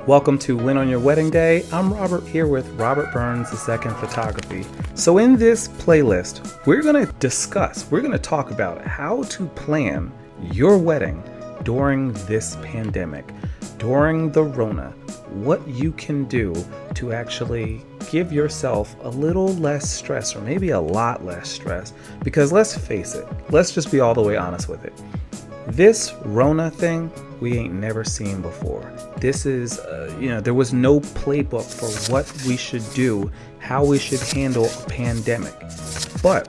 Welcome to Win on Your Wedding Day. I'm Robert here with Robert Burns II Photography. So in this playlist, we're going to talk about how to plan your wedding during this pandemic, during the Rona, what you can do to actually give yourself a little less stress, or maybe a lot less stress, because let's face it, let's just be all the way honest with it. This Rona thing, we ain't never seen before. This is, there was no playbook for what we should do, how we should handle a pandemic. But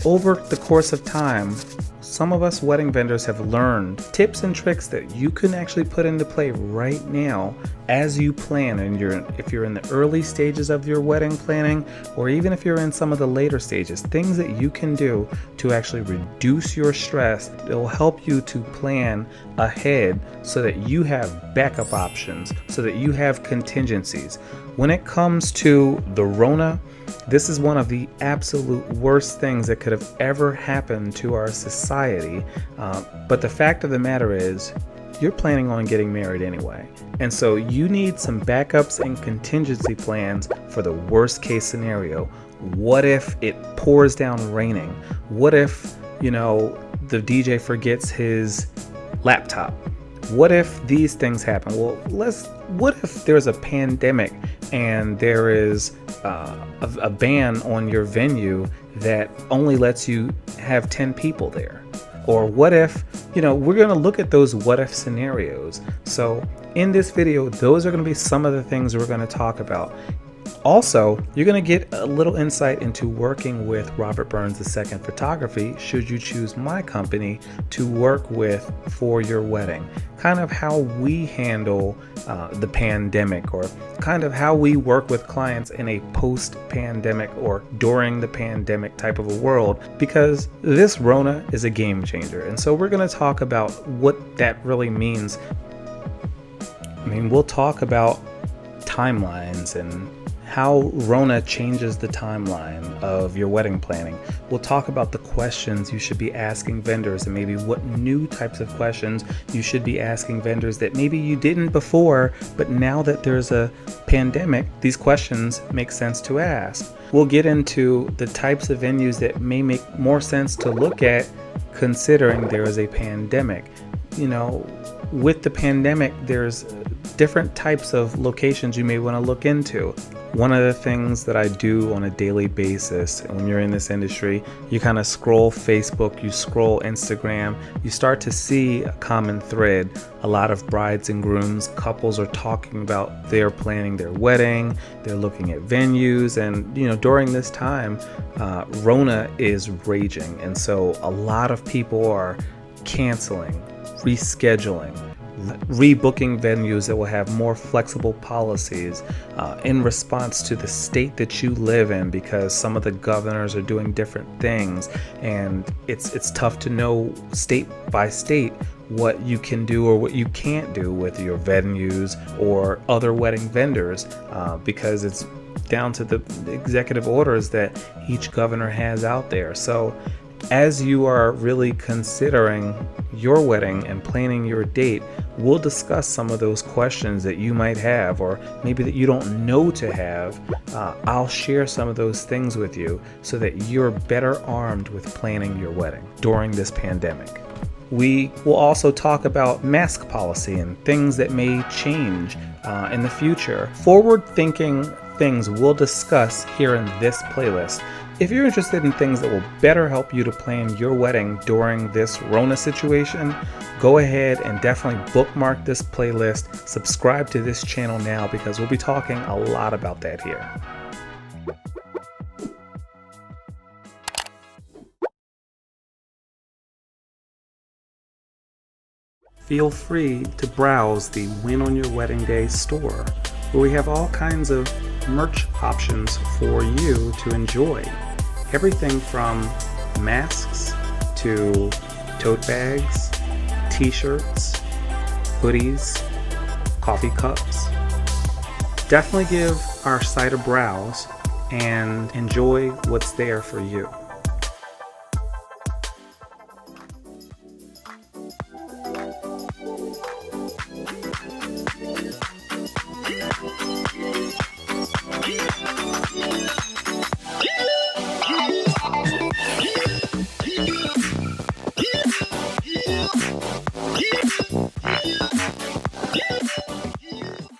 over the course of time, some of us wedding vendors have learned tips and tricks that you can actually put into play right now as you plan. And if you're in the early stages of your wedding planning, or even if you're in some of the later stages, things that you can do to actually reduce your stress. It will help you to plan ahead so that you have backup options, so that you have contingencies. When it comes to the Rona, this is one of the absolute worst things that could have ever happened to our society. But the fact of the matter is, you're planning on getting married anyway. And so you need some backups and contingency plans for the worst case scenario. What if it pours down raining? What if, the DJ forgets his laptop? What if these things happen? Well, what if there's a pandemic and there is a ban on your venue that only lets you have 10 people there? Or what if, we're going to look at those what if scenarios. So in this video, those are going to be some of the things we're going to talk about. Also, you're going to get a little insight into working with Robert Burns II Photography should you choose my company to work with for your wedding. Kind of how we handle the pandemic, or kind of how we work with clients in a post-pandemic or during the pandemic type of a world, because this Rona is a game changer. And so we're going to talk about what that really means. We'll talk about timelines and how Rona changes the timeline of your wedding planning. We'll talk about the questions you should be asking vendors, and maybe what new types of questions you should be asking vendors that maybe you didn't before, but now that there's a pandemic, these questions make sense to ask. We'll get into the types of venues that may make more sense to look at considering there is a pandemic. With the pandemic, there's different types of locations you may want to look into. One of the things that I do on a daily basis, when you're in this industry, you kind of scroll Facebook, you scroll Instagram, you start to see a common thread. A lot of brides and grooms, couples are talking about they're planning their wedding, they're looking at venues, and during this time, Rona is raging, and so a lot of people are canceling, rescheduling, rebooking venues that will have more flexible policies in response to the state that you live in, because some of the governors are doing different things, and it's tough to know state by state what you can do or what you can't do with your venues or other wedding vendors, because it's down to the executive orders that each governor has out there. So as you are really considering your wedding and planning your date, we'll discuss some of those questions that you might have, or maybe that you don't know to have. I'll share some of those things with you so that you're better armed with planning your wedding during this pandemic. We will also talk about mask policy and things that may change in the future. Forward-thinking things we'll discuss here in this playlist. If you're interested in things that will better help you to plan your wedding during this Rona situation, go ahead and definitely bookmark this playlist, subscribe to this channel now, because we'll be talking a lot about that here. Feel free to browse the Win on Your Wedding Day store, where we have all kinds of merch options for you to enjoy. Everything from masks to tote bags, t-shirts, hoodies, coffee cups. Definitely give our site a browse and enjoy what's there for you.